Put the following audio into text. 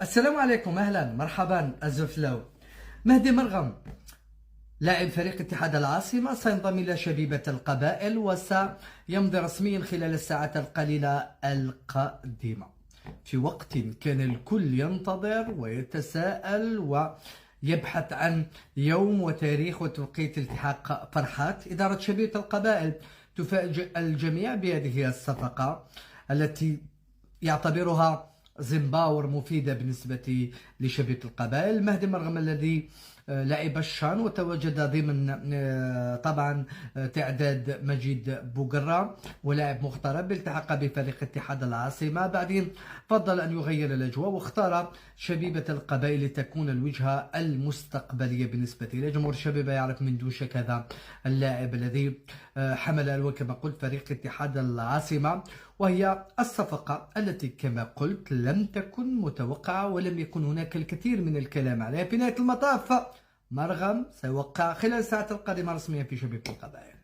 السلام عليكم، اهلا مرحبا الزفلاو. مهدي مرغم لاعب فريق اتحاد العاصمة سينضم إلى شبيبة القبائل وسيمضي رسميا خلال الساعات القليلة القادمة، في وقت كان الكل ينتظر ويتساءل ويبحث عن يوم وتاريخ وتوقيت التحاق فرحات. إدارة شبيبة القبائل تفاجئ الجميع بهذه الصفقة التي يعتبرها زنباور مفيدة بالنسبة لشبيبة القبائل. مهدي مرغم الذي لعب الشان وتواجد ضمن طبعا تعداد مجيد بوقرة ولاعب مغترب، التحق بفريق اتحاد العاصمة، بعدين فضل أن يغير الأجواء واختار شبيبة القبائل لتكون الوجهة المستقبلية بالنسبة إليه. جمهور شبيبة يعرف من دون شك هذا اللاعب الذي حمل ألوان كما قلت فريق اتحاد العاصمة، وهي الصفقة التي كما قلت لم تكن متوقعة ولم يكن هناك الكثير من الكلام عليها. في نهاية المطاف مرغم سيوقع خلال الساعات القادمة رسميا في شبيبة القبائل.